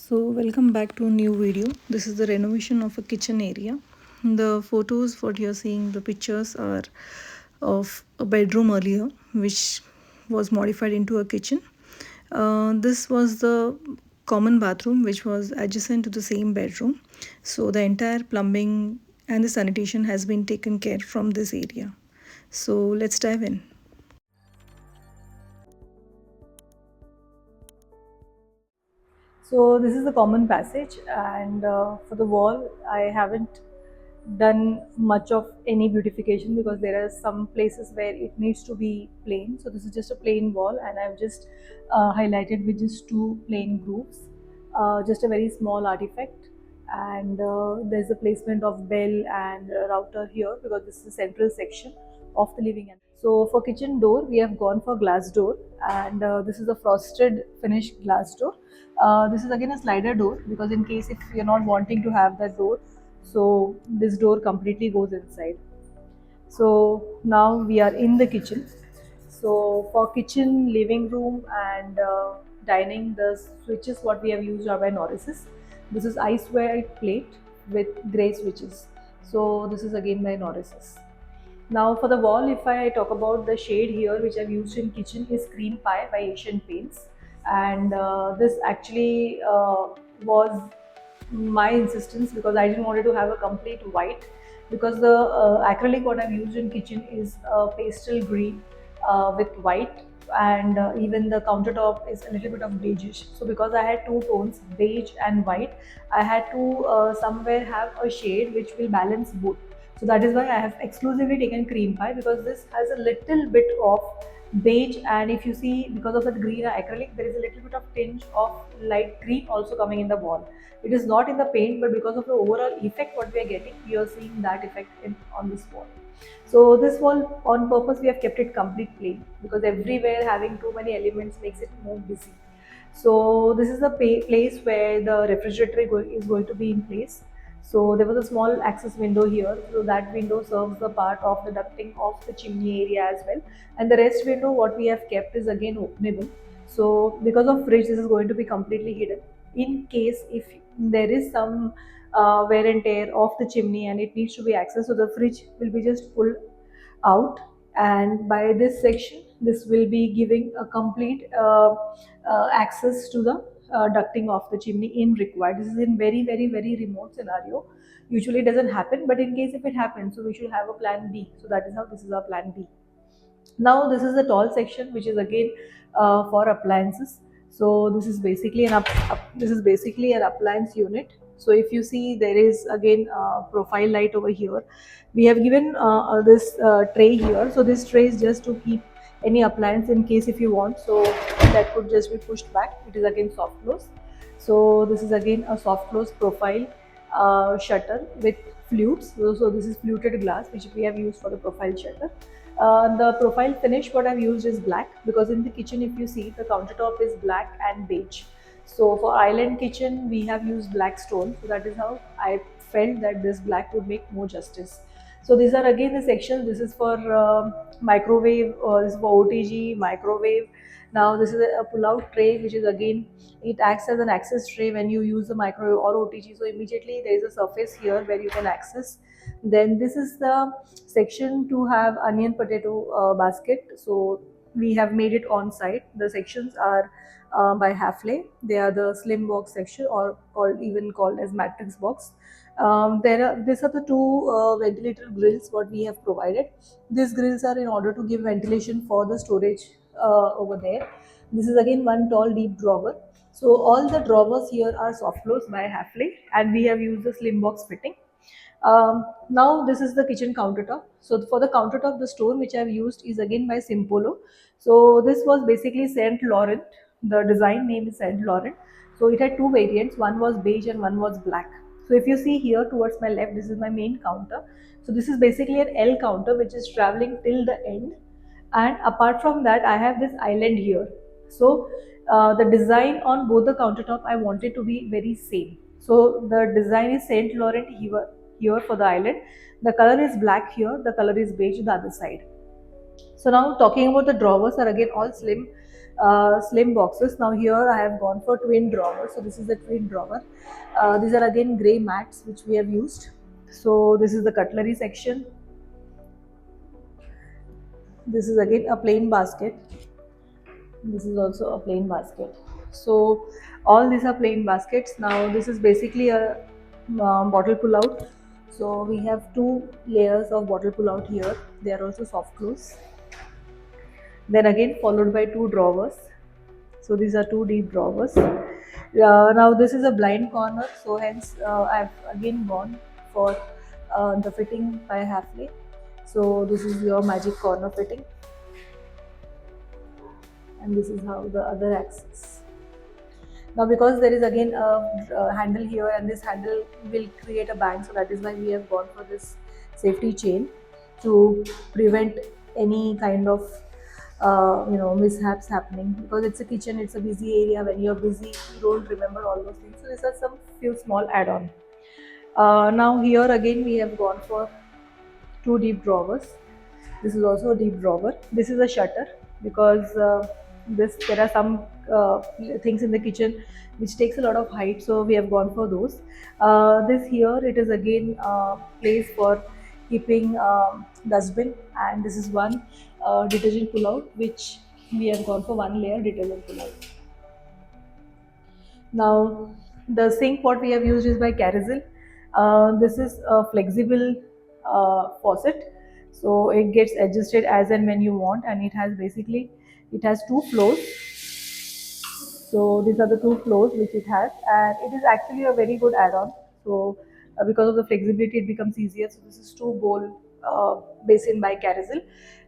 So welcome back to a new video. This is the renovation of a kitchen area. The photos what you're seeing, the pictures are of a bedroom earlier which was modified into a kitchen. This was the common bathroom which was adjacent to the same bedroom. So the entire plumbing and the sanitation has been taken care from this area. So let's dive in. So this is the common passage, and for the wall I haven't done much of any beautification because there are some places where it needs to be plain. So this is just a plain wall, and I've just highlighted with just two plain grooves, just a very small artifact. And there's a placement of bell and router here because this is the central section of the living area. So for kitchen door, we have gone for glass door, and this is a frosted finished glass door. This is again a slider door because in case if you're not wanting to have that door, so this door completely goes inside. So now we are in the kitchen. So for kitchen, living room, and dining, the switches what we have used are by Norris's. This is ice white plate with grey switches. So this is again by Norris's. Now for the wall, if I talk about the shade here which I've used in kitchen is Cream Pie by Asian Paints, and this actually was my insistence because I didn't want to have a complete white, because the acrylic what I've used in kitchen is pastel green with white, and even the countertop is a little bit of beigeish. So because I had two tones, beige and white, I had to somewhere have a shade which will balance both. So that is why I have exclusively taken Cream Pie, because this has a little bit of beige, and if you see, because of the green acrylic, there is a little bit of tinge of light green also coming in the wall. It is not in the paint, but because of the overall effect what we are getting, we are seeing that effect on this wall. So this wall on purpose we have kept it complete plain, because everywhere having too many elements makes it more busy. So this is the place where the refrigerator is going to be in place. So there was a small access window here, so that window serves the part of the ducting of the chimney area as well. And the rest window what we have kept is again openable. So because of fridge, this is going to be completely hidden. In case if there is some wear and tear of the chimney and it needs to be accessed, so the fridge will be just pulled out, and by this section this will be giving a complete access to the ducting of the chimney in required. This is in very remote scenario, usually it doesn't happen, but in case if it happens, so we should have a plan B. So that is how this is our plan B. Now this is the tall section which is again for appliances. So this is basically this is basically an appliance unit. So if you see, there is again profile light over here. We have given this tray here. So this tray is just to keep any appliance in case if you want, so that could just be pushed back. It is again soft close. So this is again a soft close profile shutter with flutes. So this is fluted glass which we have used for the profile shutter. The profile finish what I've used is black, because in the kitchen if you see, the countertop is black and beige. So for island kitchen we have used black stone. So that is how I felt that this black would make more justice. So these are again the sections. This is for microwave, this is for OTG, microwave. Now this is a pull-out tray which is again, it acts as an access tray when you use the microwave or OTG. So immediately there is a surface here where you can access. Then this is the section to have onion potato basket. So we have made it on site. The sections are by Hafley. They are the slim box section, or even called as matrix box. These are the two ventilator grills what we have provided. These grills are in order to give ventilation for the storage over there. This is again one tall deep drawer. So all the drawers here are soft close by Hafley, and we have used the slim box fitting. Now this is the kitchen countertop. So for the countertop, the stone which I have used is again by Simpolo. So this was basically Saint Laurent. The design name is Saint Laurent. So it had two variants. One was beige and one was black. So if you see here towards my left, this is my main counter. So this is basically an L counter which is traveling till the end. And apart from that, I have this island here. So the design on both the countertop I wanted to be very same. So the design is Saint Laurent here for the island. The color is black here, the color is beige the other side. So now talking about the drawers are again all slim slim boxes. Now here I have gone for twin drawers. So this is the twin drawer. These are again grey mats which we have used. So this is the cutlery section. This is again a plain basket. This is also a plain basket. So all these are plain baskets. Now this is basically a bottle pull out. So we have two layers of bottle pull out here. They are also soft close. Then again followed by two drawers. So these are two deep drawers. Now this is a blind corner, so hence I've again gone for the fitting by halfway. So this is your magic corner fitting, and this is how the other axis. Now because there is again a handle here, and this handle will create a bang, so that is why we have gone for this safety chain to prevent any kind of mishaps happening, because it's a kitchen, it's a busy area. When you're busy, you don't remember all those things. So these are some few small add-on. Now here again we have gone for two deep drawers. This is also a deep drawer. This is a shutter, because there are some things in the kitchen which takes a lot of height, so we have gone for those. This here, it is again place for keeping dustbin, and this is one detergent pull out, which we have gone for one layer detergent pull out. Now the sink what we have used is by Carysil. This is a flexible faucet, so it gets adjusted as and when you want, and it has two floors. So these are the two floors which it has, and it is actually a very good add-on. So because of the flexibility, it becomes easier. So this is two bowl basin by Carysil,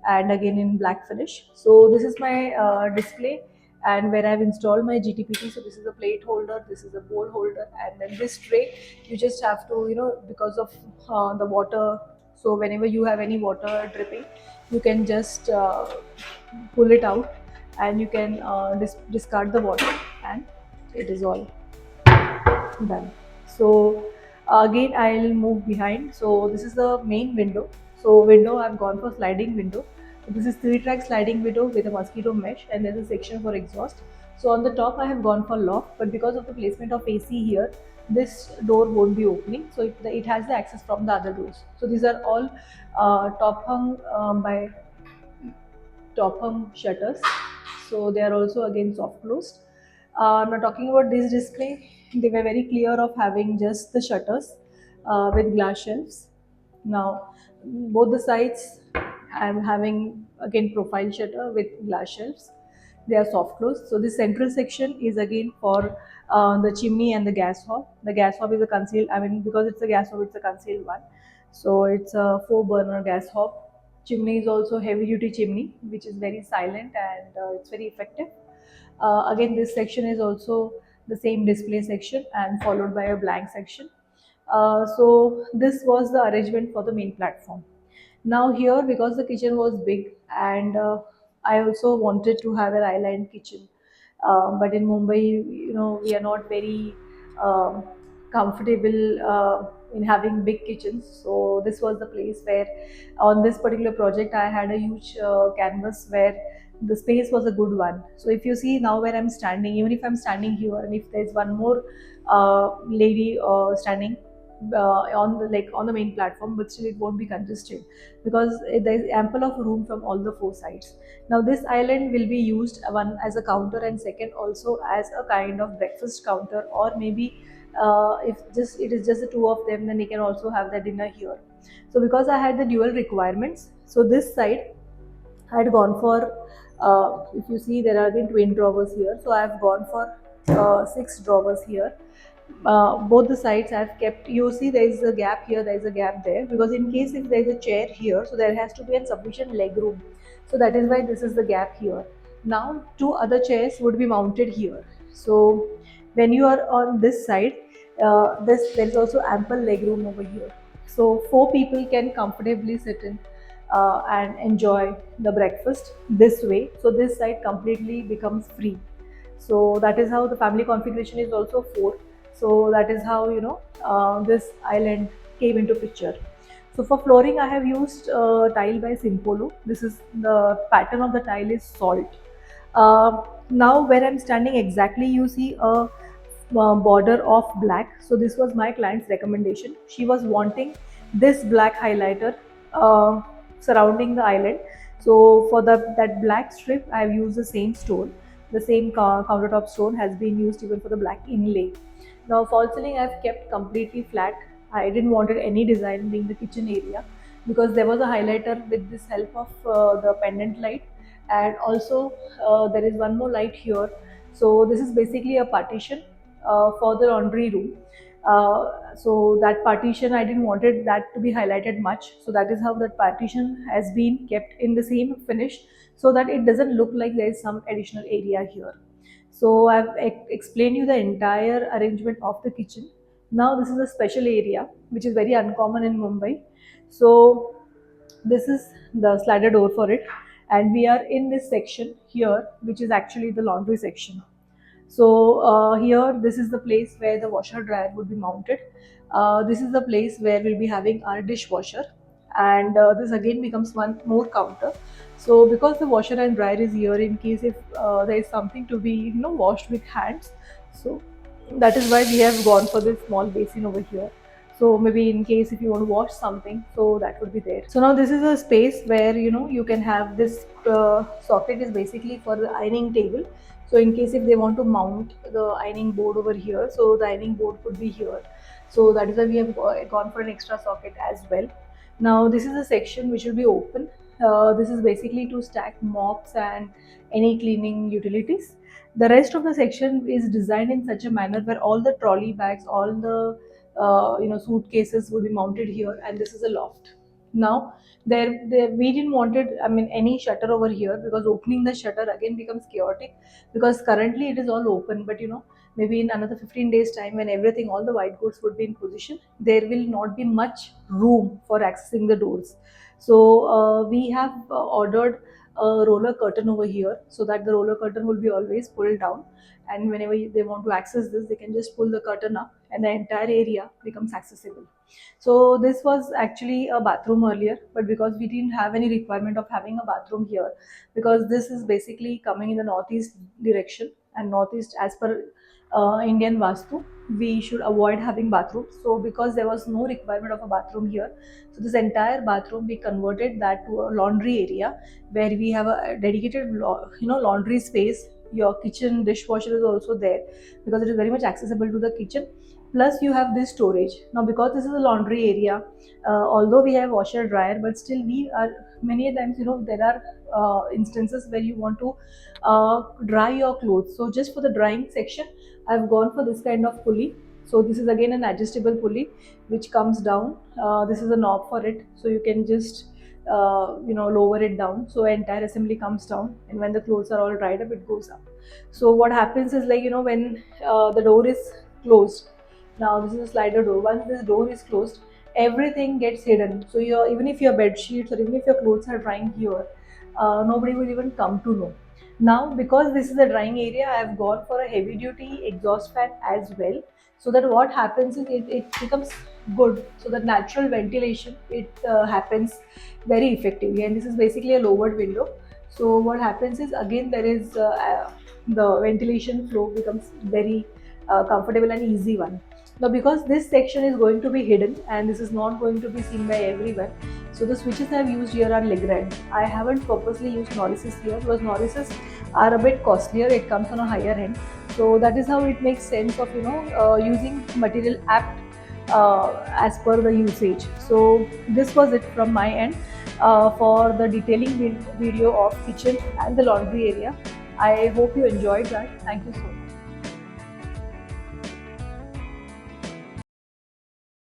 and again in black finish. So this is my display, and where I've installed my GTPT. So this is a plate holder, this is a bowl holder, and then this tray you just have to, because of the water. So whenever you have any water dripping, you can just pull it out, and you can discard the water, and it is all done. So again I'll move behind. So this is the main window. So window, I've gone for sliding window. This is 3-track sliding window with a mosquito mesh, and there's a section for exhaust. So on the top I have gone for lock, but because of the placement of AC here, this door won't be opening, so it has the access from the other doors. So these are all top hung by top hung shutters, so they are also again soft closed. Now talking about this display, they were very clear of having just the shutters with glass shelves. Now both the sides I am having again profile shutter with glass shelves. They are soft closed. So this central section is again for the chimney and the gas hob. The gas hob is a concealed, I mean, because it's a gas hob, it's a concealed one. So it's a 4-burner gas hob. Chimney is also heavy duty chimney, which is very silent, and it's very effective. Again, this section is also the same display section, and followed by a blank section. So this was the arrangement for the main platform. Now here, because the kitchen was big, and I also wanted to have an island kitchen, but in Mumbai, we are not very comfortable in having big kitchens. So this was the place where, on this particular project, I had a huge canvas where the space was a good one. So if you see now where I'm standing, even if I'm standing here, and if there's one more lady standing on the main platform, but still it won't be congested, because there is ample of room from all the four sides. Now this island will be used, one as a counter, and second also as a kind of breakfast counter, or maybe if just it is just the two of them, then they can also have their dinner here. So because I had the dual requirements, so this side I had gone for, if you see, there are again twin drawers here, so I have gone for 6 drawers here. Both the sides I've kept, you see there is a gap here, there is a gap there, because in case if there is a chair here, so there has to be a sufficient leg room. So that is why this is the gap here. Now 2 other chairs would be mounted here. So when you are on this side, there is also ample leg room over here. So 4 people can comfortably sit in and enjoy the breakfast this way. So this side completely becomes free. So that is how the family configuration is also 4. So that is how this island came into picture. So for flooring, I have used tile by Simpolo. This is the pattern of the tile is salt. Now where I'm standing exactly, you see a border of black. So this was my client's recommendation. She was wanting this black highlighter uh, surrounding the island. So for that black strip, I've used the same stone. The same countertop stone has been used even for the black inlay. Now false ceiling I've kept completely flat. I didn't wanted any design being the kitchen area, because there was a highlighter with this help of the pendant light, and also there is one more light here. So this is basically a partition for the laundry room. So that partition, I didn't wanted that to be highlighted much, so that is how that partition has been kept in the same finish, so that it doesn't look like there is some additional area here. So I've explained you the entire arrangement of the kitchen. Now this is a special area which is very uncommon in Mumbai. So this is the slider door for it, and we are in this section here, which is actually the laundry section. So here, this is the place where the washer dryer would be mounted. This is the place where we'll be having our dishwasher, and this again becomes one more counter. So because the washer and dryer is here, in case if there is something to be washed with hands, so that is why we have gone for this small basin over here. So maybe in case if you want to wash something, so that would be there. So now this is a space where you can have this socket is basically for the ironing table. So in case if they want to mount the ironing board over here, so the ironing board could be here. So that is why we have gone for an extra socket as well. Now this is a section which will be open. This is basically to stack mops and any cleaning utilities. The rest of the section is designed in such a manner where all the trolley bags, all the suitcases will be mounted here, and this is a loft. Now there we didn't wanted, I mean, any shutter over here, because opening the shutter again becomes chaotic, because currently it is all open, but maybe in another 15 days time, when everything, all the white goods would be in position, there will not be much room for accessing the doors. So we have ordered a roller curtain over here, so that the roller curtain will be always pulled down, and whenever they want to access this, they can just pull the curtain up and the entire area becomes accessible. So this was actually a bathroom earlier, but because we didn't have any requirement of having a bathroom here, because this is basically coming in the northeast direction, and northeast, as per Indian Vastu, we should avoid having bathrooms. So because there was no requirement of a bathroom here, so this entire bathroom we converted that to a laundry area, where we have a dedicated laundry space. Your kitchen dishwasher is also there, because it is very much accessible to the kitchen. Plus you have this storage. Now because this is a laundry area, although we have washer dryer, but still we are, many times there are instances where you want to dry your clothes. So just for the drying section, I've gone for this kind of pulley. So this is again an adjustable pulley which comes down. This is a knob for it, so you can just lower it down, so entire assembly comes down, and when the clothes are all dried up, it goes up. So what happens is, like, when the door is closed, now this is a slider door. Once this door is closed, everything gets hidden. So even if your bed sheets or even if your clothes are drying here, nobody will even come to know. Now because this is a drying area, I have gone for a heavy duty exhaust fan as well, so that what happens is it becomes good, so that natural ventilation, it happens very effectively. And this is basically a lowered window, so what happens is, again, there is the ventilation flow becomes very comfortable and easy one. Now because this section is going to be hidden and this is not going to be seen by everyone, so the switches I have used here are Legrand. I haven't purposely used Norris's here, because Norris's are a bit costlier, it comes on a higher end. So that is how it makes sense of using material apt as per the usage. So this was it from my end for the detailing video of kitchen and the laundry area. I hope you enjoyed that. Thank you so much.